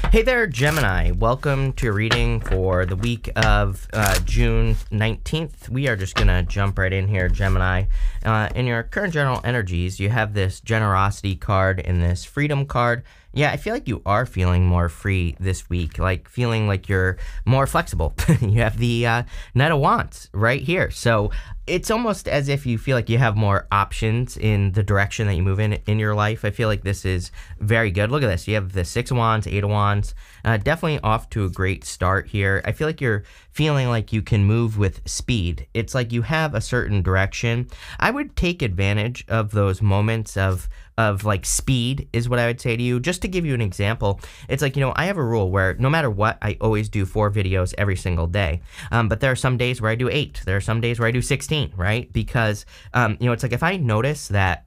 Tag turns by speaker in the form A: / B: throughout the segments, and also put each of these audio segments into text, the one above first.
A: Hey there, Gemini. Welcome to your reading for the week of June 19th. We are just going to jump right in here, Gemini. In your current general energies, you have this generosity card and this freedom card. Yeah, I feel like you are feeling more free this week, like feeling like you're more flexible. You have the Knight of Wands right here. So it's almost as if you feel like you have more options in the direction that you move in your life. I feel like this is very good. Look at this. You have the Six of Wands, Eight of Wands. Definitely off to a great start here. I feel like you're feeling like you can move with speed. It's like you have a certain direction. I would take advantage of those moments of like speed is what I would say to you. Just to give you an example, it's like, I have a rule where no matter what, I always do 4 videos every single day. But there are some days where I do 8. There are some days where I do 16, right? Because, it's like if I notice that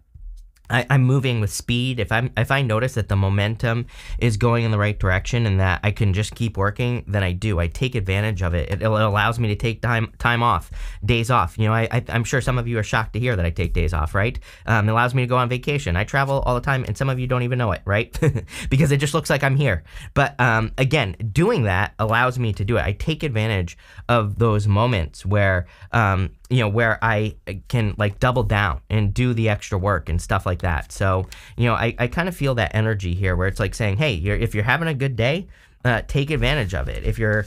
A: I'm moving with speed, if I notice that the momentum is going in the right direction and that I can just keep working, then I do. I take advantage of it. It allows me to take time off, days off. I'm sure some of you are shocked to hear that I take days off, right? It allows me to go on vacation. I travel all the time, and some of you don't even know it, right? Because it just looks like I'm here. But again, doing that allows me to do it. I take advantage of those moments where where I can like double down and do the extra work and stuff like that. So, I kind of feel that energy here where it's like saying, hey, if you're having a good day, take advantage of it. If you're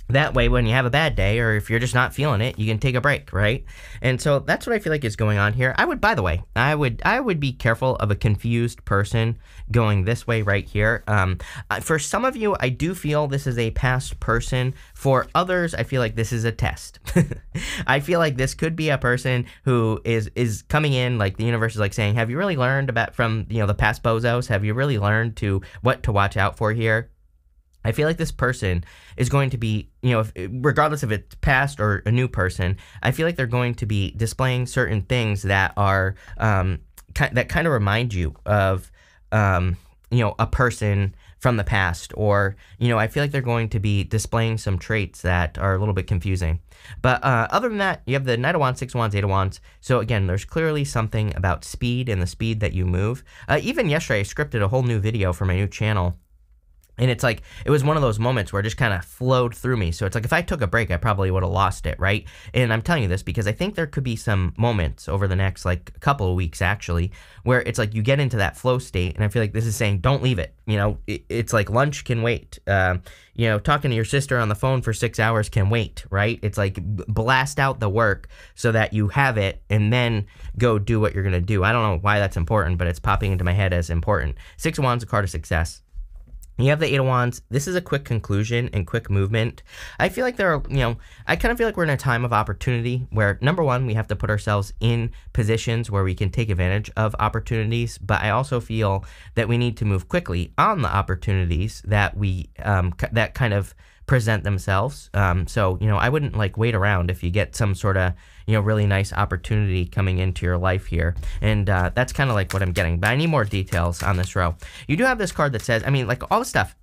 A: that way, when you have a bad day or if you're just not feeling it, you can take a break, right? And so that's what I feel like is going on here. By the way, I would be careful of a confused person going this way right here. For some of you, I do feel this is a past person. For others, I feel like this is a test. I feel like this could be a person who is coming in, like the universe is like saying, have you really learned from the past bozos? Have you really learned what to watch out for here? I feel like this person is going to be, regardless if it's past or a new person, I feel like they're going to be displaying certain things that are, that kind of remind you of, a person from the past, or, I feel like they're going to be displaying some traits that are a little bit confusing. But other than that, you have the Knight of Wands, Six of Wands, Eight of Wands. So again, there's clearly something about speed and the speed that you move. Even yesterday, I scripted a whole new video for my new channel. And it's like, it was one of those moments where it just kind of flowed through me. So it's like, if I took a break, I probably would have lost it, right? And I'm telling you this because I think there could be some moments over the next, couple of weeks, actually, where it's like you get into that flow state. And I feel like this is saying, don't leave it. It's like lunch can wait. Talking to your sister on the phone for 6 hours can wait, right? It's like blast out the work so that you have it and then go do what you're going to do. I don't know why that's important, but it's popping into my head as important. Six of Wands, a card of success. You have the Eight of Wands. This is a quick conclusion and quick movement. I feel like I kind of feel like we're in a time of opportunity where, number one, we have to put ourselves in positions where we can take advantage of opportunities. But I also feel that we need to move quickly on the opportunities that that kind of present themselves. So, I wouldn't wait around if you get some sort of, really nice opportunity coming into your life here. And that's kind of what I'm getting. But I need more details on this row. You do have this card that says, all the stuff.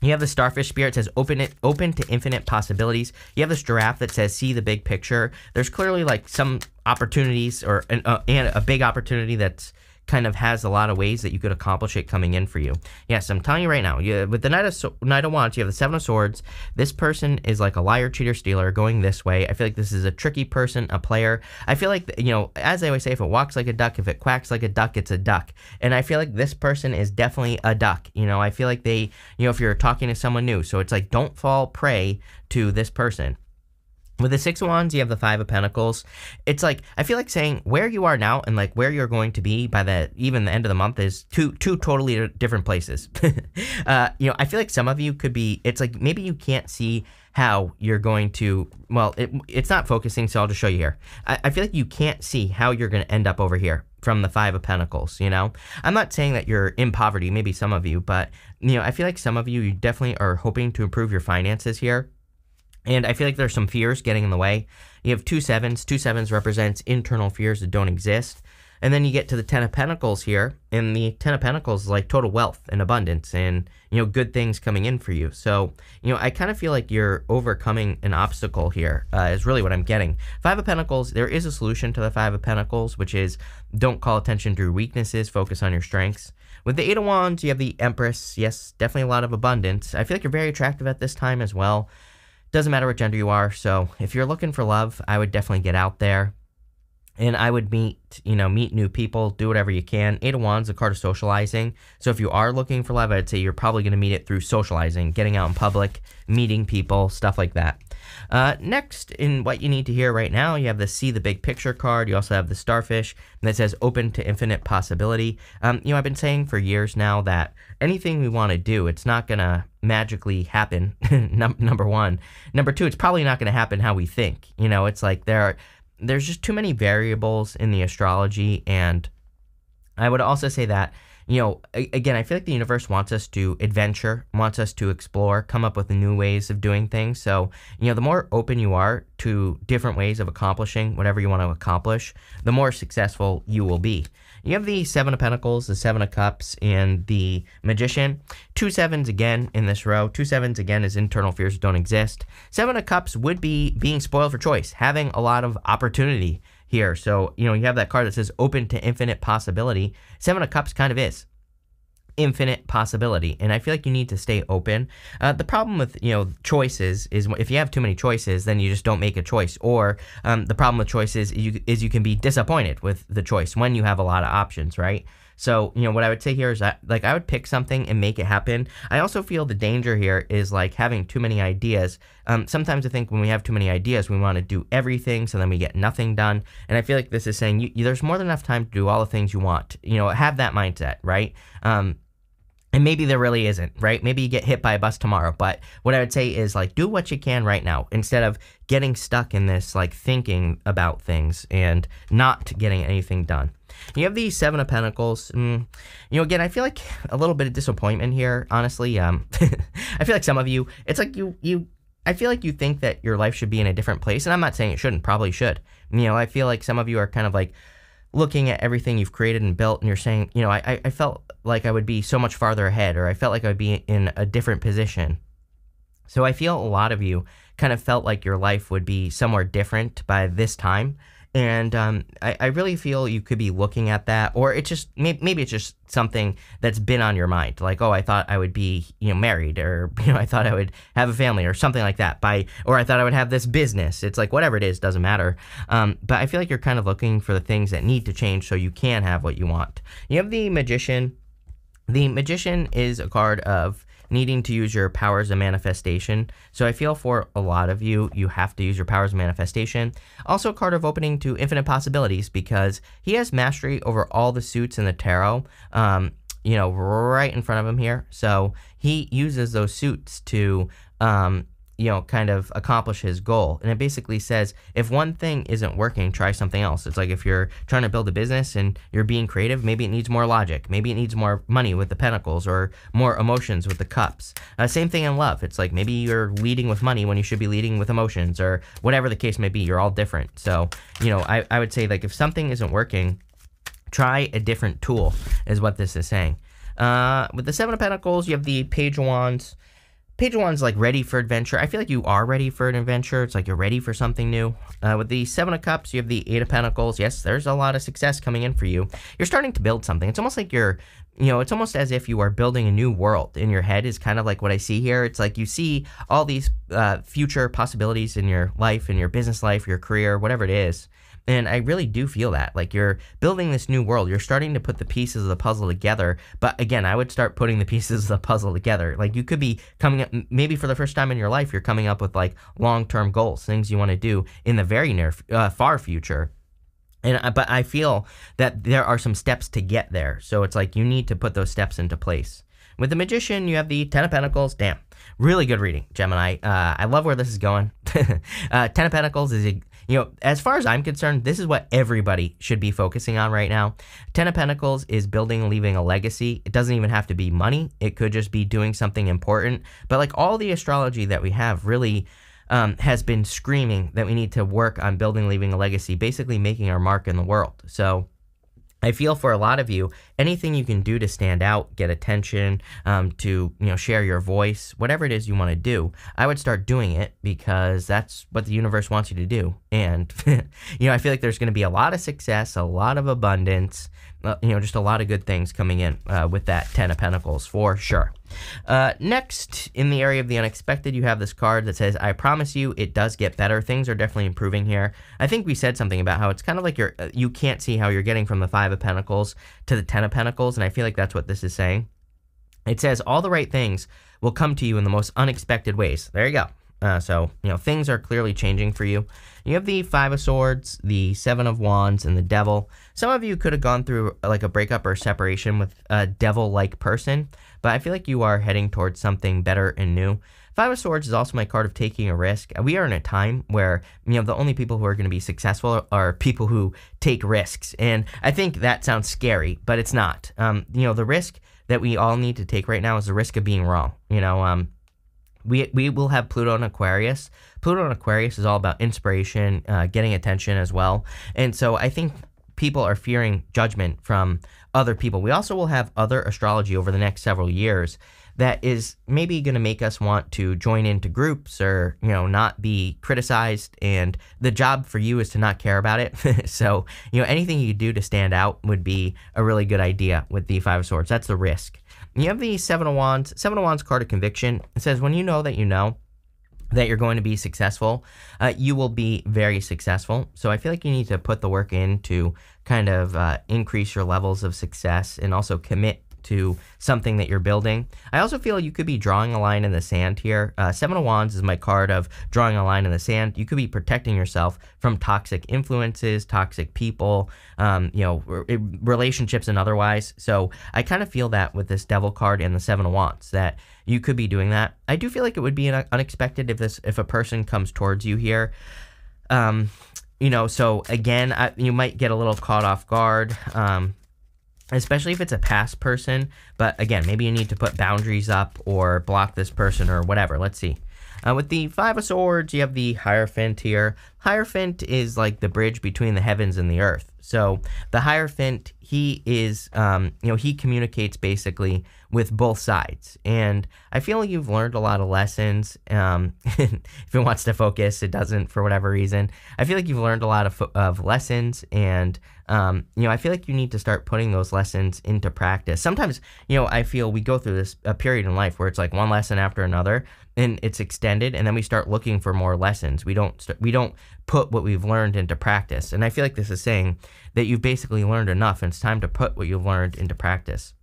A: You have the starfish spirit, says open to infinite possibilities. You have this giraffe that says see the big picture. There's clearly some opportunities and a big opportunity that's kind of has a lot of ways that you could accomplish it coming in for you. Yes, I'm telling you right now, with the Knight of Wands, you have the Seven of Swords. This person is like a liar, cheater, stealer going this way. I feel like this is a tricky person, a player. I feel like, as I always say, if it walks like a duck, if it quacks like a duck, it's a duck. And I feel like this person is definitely a duck. I feel like they, if you're talking to someone new, so it's like, don't fall prey to this person. With the Six of Wands, you have the Five of Pentacles. It's like, I feel like saying where you are now and where you're going to be by even the end of the month is two totally different places. I feel like some of you could be, it's like maybe you can't see how you're going to, well, it's not focusing, so I'll just show you here. I feel like you can't see how you're going to end up over here from the Five of Pentacles, I'm not saying that you're in poverty, maybe some of you, but, I feel like some of you definitely are hoping to improve your finances here. And I feel like there's some fears getting in the way. You have 2 sevens. 2 sevens represents internal fears that don't exist. And then you get to the Ten of Pentacles here, and the Ten of Pentacles is like total wealth and abundance and, good things coming in for you. So, I kind of feel like you're overcoming an obstacle here, is really what I'm getting. Five of Pentacles, there is a solution to the Five of Pentacles, which is don't call attention to your weaknesses, focus on your strengths. With the Eight of Wands, you have the Empress. Yes, definitely a lot of abundance. I feel like you're very attractive at this time as well. Doesn't matter what gender you are. So if you're looking for love, I would definitely get out there. And I would meet new people, do whatever you can. Eight of Wands, a card of socializing. So if you are looking for love, I'd say you're probably going to meet it through socializing, getting out in public, meeting people, stuff like that. Next, in what you need to hear right now, you have the See the Big Picture card. You also have the Starfish that says open to infinite possibility. I've been saying for years now that anything we want to do, it's not going to magically happen, number one. Number two, it's probably not going to happen how we think. It's like there's just too many variables in the astrology, and I would also say that, again, I feel like the universe wants us to adventure, wants us to explore, come up with new ways of doing things. So, the more open you are to different ways of accomplishing whatever you want to accomplish, the more successful you will be. You have the Seven of Pentacles, the Seven of Cups, and the Magician. 2 sevens again in this row. 2 sevens again is internal fears don't exist. Seven of Cups would be being spoiled for choice, having a lot of opportunity here. So, you have that card that says open to infinite possibility. Seven of Cups kind of is infinite possibility, and I feel like you need to stay open. The problem with choices is if you have too many choices, then you just don't make a choice. Or the problem with choices is you can be disappointed with the choice when you have a lot of options, right? So, what I would say here is that, I would pick something and make it happen. I also feel the danger here is, having too many ideas. Sometimes I think when we have too many ideas, we want to do everything, so then we get nothing done. And I feel like this is saying there's more than enough time to do all the things you want. Have that mindset, right? And maybe there really isn't, right? Maybe you get hit by a bus tomorrow. But what I would say is, do what you can right now instead of getting stuck in this, thinking about things and not getting anything done. You have the Seven of Pentacles. Again, I feel like a little bit of disappointment here, honestly. I feel like some of you, it's like I feel like you think that your life should be in a different place. And I'm not saying it shouldn't, probably should. I feel like some of you are kind of looking at everything you've created and built, and you're saying, I felt like I would be so much farther ahead, or I felt like I would be in a different position. So I feel a lot of you kind of felt like your life would be somewhere different by this time. And I really feel you could be looking at that, or it's just, maybe it's just something that's been on your mind. Like, oh, I thought I would be, married, or, I thought I would have a family or something like that, or I thought I would have this business. It's like, whatever it is, doesn't matter. But I feel like you're kind of looking for the things that need to change so you can have what you want. You have the Magician. The Magician is a card of needing to use your powers of manifestation. So I feel for a lot of you, you have to use your powers of manifestation. Also a card of opening to infinite possibilities, because he has mastery over all the suits in the tarot, right in front of him here. So he uses those suits to, kind of accomplish his goal. And it basically says, if one thing isn't working, try something else. It's like if you're trying to build a business and you're being creative, maybe it needs more logic. Maybe it needs more money with the Pentacles, or more emotions with the Cups. Same thing in love. It's like maybe you're leading with money when you should be leading with emotions, or whatever the case may be. You're all different. So, I would say, if something isn't working, try a different tool, is what this is saying. With the Seven of Pentacles, you have the Page of Wands. Page of Wands, ready for adventure. I feel like you are ready for an adventure. It's like you're ready for something new. With the Seven of Cups, you have the Eight of Pentacles. Yes, there's a lot of success coming in for you. You're starting to build something. It's almost like it's almost as if you are building a new world in your head, is kind of like what I see here. It's like you see all these future possibilities in your life, in your business life, your career, whatever it is. And I really do feel that, you're building this new world. You're starting to put the pieces of the puzzle together. But again, I would start putting the pieces of the puzzle together. You could be coming up, maybe for the first time in your life, you're coming up with long-term goals, things you want to do in the very far future. But I feel that there are some steps to get there. So it's like you need to put those steps into place. With the Magician, you have the Ten of Pentacles. Damn, really good reading, Gemini. I love where this is going. Ten of Pentacles is as far as I'm concerned, this is what everybody should be focusing on right now. Ten of Pentacles is building and leaving a legacy. It doesn't even have to be money. It could just be doing something important. But all the astrology that we have really has been screaming that we need to work on building, leaving a legacy, basically making our mark in the world. So I feel for a lot of you, anything you can do to stand out, get attention, to share your voice, whatever it is you want to do, I would start doing it, because that's what the universe wants you to do. And I feel like there's going to be a lot of success, a lot of abundance, just a lot of good things coming in with that 10 of Pentacles for sure. Next, in the area of the unexpected, you have this card that says, I promise you it does get better. Things are definitely improving here. I think we said something about how it's kind of like you can't see how you're getting from the 5 of Pentacles to the 10 of Pentacles, and I feel like that's what this is saying. It says all the right things will come to you in the most unexpected ways. There you go. So, things are clearly changing for you. You have the 5 of Swords, the 7 of Wands, and the Devil. Some of you could have gone through like a breakup or separation with a devil-like person, but I feel like you are heading towards something better and new. 5 of Swords is also my card of taking a risk. We are in a time where, the only people who are going to be successful are people who take risks. And I think that sounds scary, but it's not. The risk that we all need to take right now is the risk of being wrong. We will have Pluto in Aquarius. Pluto in Aquarius is all about inspiration, getting attention as well. And so I think people are fearing judgment from other people. We also will have other astrology over the next several years that is maybe going to make us want to join into groups or, not be criticized. And the job for you is to not care about it. So, anything you do to stand out would be a really good idea with the 5 of Swords. That's the risk. You have the 7 of Wands. 7 of Wands card of conviction. It says when you know that you're going to be successful, you will be very successful. So I feel like you need to put the work in to kind of increase your levels of success and also commit to something that you're building. I also feel you could be drawing a line in the sand here. 7 of Wands is my card of drawing a line in the sand. You could be protecting yourself from toxic influences, toxic people, relationships and otherwise. So I kind of feel that with this Devil card and the 7 of Wands, that you could be doing that. I do feel like it would be unexpected if a person comes towards you here. So again, you might get a little caught off guard. Especially if it's a past person, but again, maybe you need to put boundaries up or block this person or whatever. Let's see. With the 5 of Swords, you have the Hierophant here. Hierophant is like the bridge between the heavens and the earth. So the Hierophant, he is, he communicates basically with both sides. And I feel like you've learned a lot of lessons. If it wants to focus, it doesn't for whatever reason. I feel like you've learned a lot of lessons, and I feel like you need to start putting those lessons into practice. Sometimes, I feel we go through this a period in life where it's like one lesson after another, and it's extended, and then we start looking for more lessons. We don't put what we've learned into practice. And I feel like this is saying that you've basically learned enough, and it's time to put what you've learned into practice.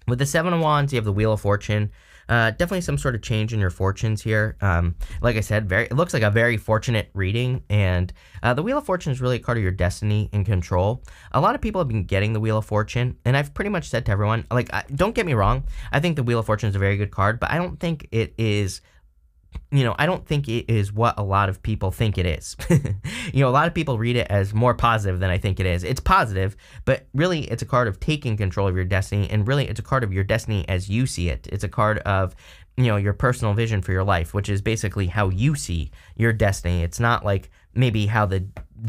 A: With the 7 of Wands, you have the Wheel of Fortune. Definitely some sort of change in your fortunes here. Like I said, it looks like a very fortunate reading, and the Wheel of Fortune is really a card of your destiny and control. A lot of people have been getting the Wheel of Fortune, and I've pretty much said to everyone, don't get me wrong, I think the Wheel of Fortune is a very good card, but I don't think it is what a lot of people think it is. A lot of people read it as more positive than I think it is. It's positive, but really it's a card of taking control of your destiny, and really it's a card of your destiny as you see it. It's a card of, your personal vision for your life, which is basically how you see your destiny. It's not like maybe how the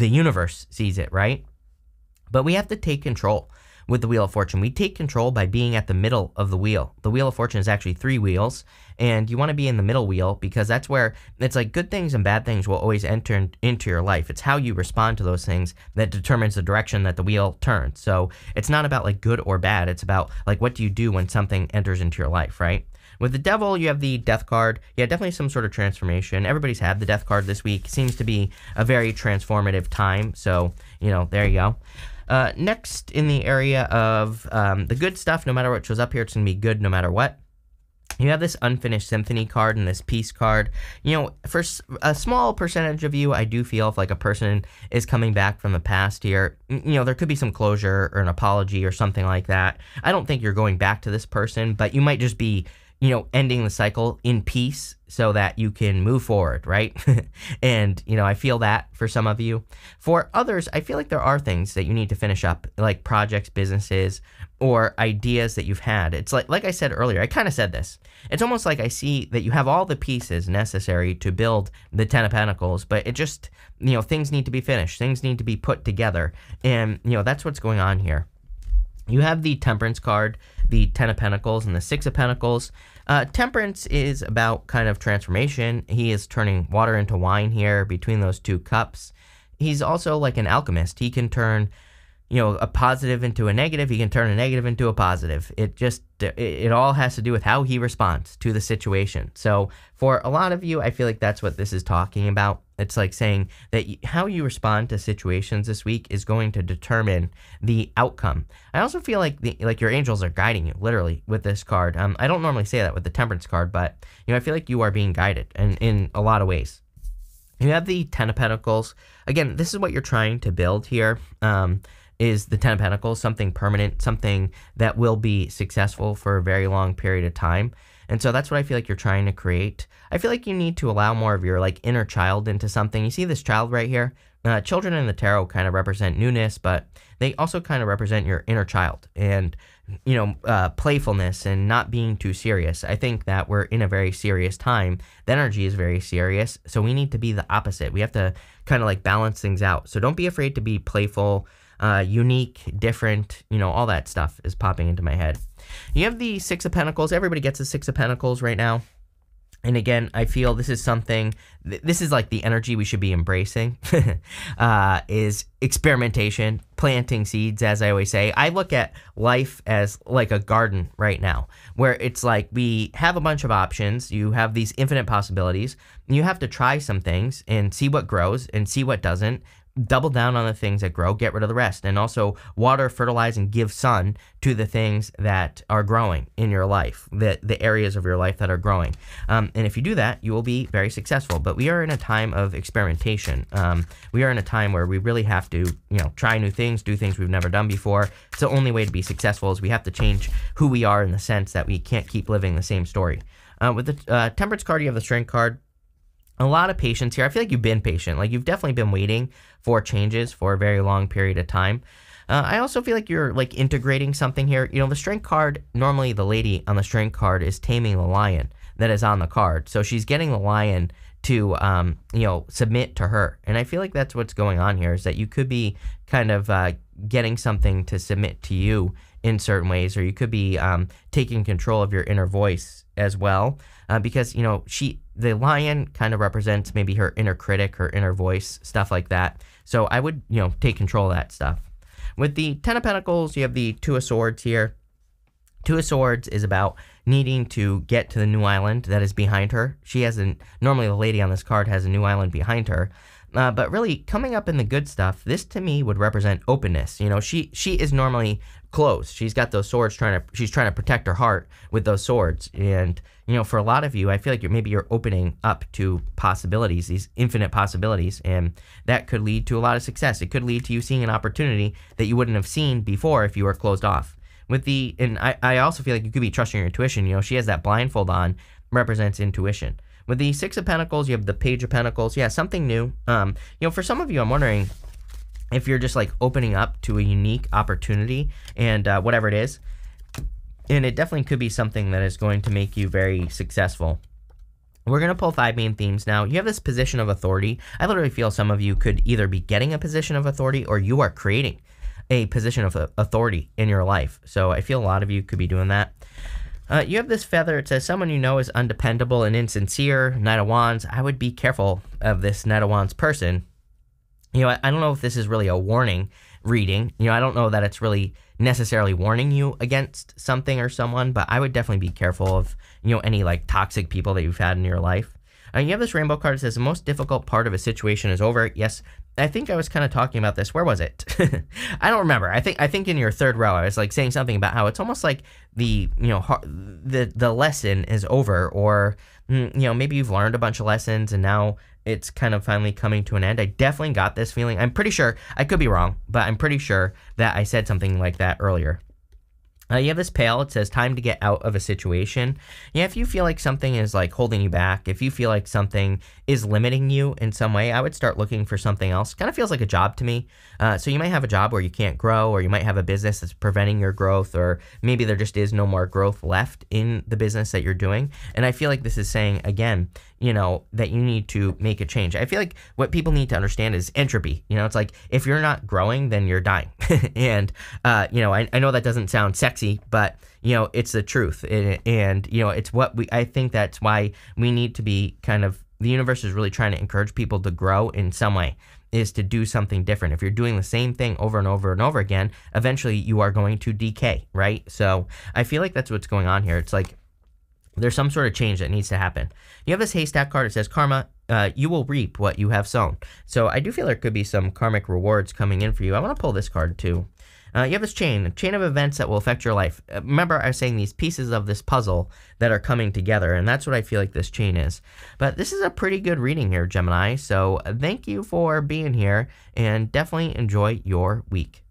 A: universe sees it, right? But we have to take control. With the Wheel of Fortune, we take control by being at the middle of the wheel. The Wheel of Fortune is actually 3 wheels, and you want to be in the middle wheel because that's where it's like good things and bad things will always enter into your life. It's how you respond to those things that determines the direction that the wheel turns. So it's not about like good or bad. It's about like what do you do when something enters into your life, right? With the Devil, you have the Death card. Yeah, definitely some sort of transformation. Everybody's had the Death card this week. Seems to be a very transformative time. So, there you go. Next, in the area of the good stuff, no matter what shows up here, it's going to be good no matter what. You have this Unfinished Symphony card and this Peace card. For a small percentage of you, I do feel if like a person is coming back from the past here, there could be some closure or an apology or something like that. I don't think you're going back to this person, but you might just be ending the cycle in peace so that you can move forward, right? And, I feel that for some of you. For others, I feel like there are things that you need to finish up, like projects, businesses, or ideas that you've had. It's like I said earlier, I kind of said this. It's almost like I see that you have all the pieces necessary to build the 10 of Pentacles, but it just, things need to be finished. Things need to be put together. And, that's what's going on here. You have the Temperance card, the 10 of Pentacles, and the 6 of Pentacles. Temperance is about kind of transformation. He is turning water into wine here between those 2 cups. He's also like an alchemist. He can turn a positive into a negative. He can turn a negative into a positive. It all has to do with how he responds to the situation. So for a lot of you, I feel like that's what this is talking about. It's like saying that how you respond to situations this week is going to determine the outcome. I also feel like your angels are guiding you, literally, with this card. I don't normally say that with the Temperance card, but I feel like you are being guided in a lot of ways. You have the Ten of Pentacles. Again, this is what you're trying to build here. Is the Ten of Pentacles, something permanent, something that will be successful for a very long period of time. And so that's what I feel like you're trying to create. I feel like you need to allow more of your inner child into something. You see this child right here? Children in the tarot kind of represent newness, but they also kind of represent your inner child and, playfulness and not being too serious. I think that we're in a very serious time. The energy is very serious, so we need to be the opposite. We have to kind of balance things out. So don't be afraid to be playful, unique, different, all that stuff is popping into my head. You have the Six of Pentacles. Everybody gets the Six of Pentacles right now. And again, I feel this is something, this is the energy we should be embracing, is experimentation, planting seeds, as I always say. I look at life as like a garden right now, where it's we have a bunch of options. You have these infinite possibilities. You have to try some things and see what grows and see what doesn't. Double down on the things that grow, get rid of the rest, and also water, fertilize, and give sun to the things that are growing in your life, the areas of your life that are growing. And if you do that, you will be very successful. But we are in a time of experimentation. We are in a time where we really have to, try new things, do things we've never done before. It's the only way to be successful is we have to change who we are in the sense that we can't keep living the same story. With the Temperance card, you have the Strength card. A lot of patience here. I feel like you've been patient. You've definitely been waiting for changes for a very long period of time. I also feel like you're integrating something here. The Strength card, normally the lady on the Strength card is taming the lion that is on the card. So she's getting the lion to, submit to her. And I feel like that's what's going on here is that you could be kind of getting something to submit to you in certain ways, or you could be taking control of your inner voice as well, because the lion kind of represents maybe her inner critic, her inner voice, stuff like that. So I would take control of that stuff. With the Ten of Pentacles, you have the Two of Swords here. Two of Swords is about needing to get to the new island that is behind her. She has normally the lady on this card has a new island behind her. But really, coming up in the good stuff, this to me would represent openness. She is normally closed. She's got those swords she's trying to protect her heart with those swords. And, for a lot of you, I feel like you're opening up to possibilities, these infinite possibilities, and that could lead to a lot of success. It could lead to you seeing an opportunity that you wouldn't have seen before if you were closed off. And I also feel like you could be trusting your intuition. She has that blindfold on, represents intuition. With the Six of Pentacles, you have the Page of Pentacles. Yeah, something new. For some of you, I'm wondering if you're just opening up to a unique opportunity and whatever it is. And it definitely could be something that is going to make you very successful. We're going to pull 5 main themes now. You have this position of authority. I literally feel some of you could either be getting a position of authority or you are creating a position of authority in your life. So I feel a lot of you could be doing that. You have this feather. It says someone you know is undependable and insincere. Knight of Wands. I would be careful of this Knight of Wands person. I don't know if this is really a warning reading. I don't know that it's really necessarily warning you against something or someone, but I would definitely be careful of, any toxic people that you've had in your life. You have this rainbow card that says the most difficult part of a situation is over. Yes, I think I was kind of talking about this. Where was it? I don't remember. I think in your third row, I was saying something about how it's almost like the lesson is over, or maybe you've learned a bunch of lessons and now it's kind of finally coming to an end. I definitely got this feeling. I'm pretty sure, I could be wrong, but I'm pretty sure that I said something like that earlier. You have this pail. It says time to get out of a situation. Yeah, if you feel like something is holding you back, if you feel like something is limiting you in some way, I would start looking for something else. Kind of feels like a job to me. So you might have a job where you can't grow, or you might have a business that's preventing your growth, or maybe there just is no more growth left in the business that you're doing. And I feel like this is saying, again, that you need to make a change. I feel like what people need to understand is entropy. It's if you're not growing, then you're dying. And, I know that doesn't sound sexy, but, it's the truth. And it's what I think that's why we need to be the universe is really trying to encourage people to grow in some way. is to do something different. If you're doing the same thing over and over and over again, eventually you are going to decay, right? So I feel like that's what's going on here. It's like there's some sort of change that needs to happen. You have this haystack card. It says karma. You will reap what you have sown. So I do feel there could be some karmic rewards coming in for you. I want to pull this card too. You have this chain of events that will affect your life. Remember, I was saying these pieces of this puzzle that are coming together, and that's what I feel like this chain is. But this is a pretty good reading here, Gemini. So thank you for being here, and definitely enjoy your week.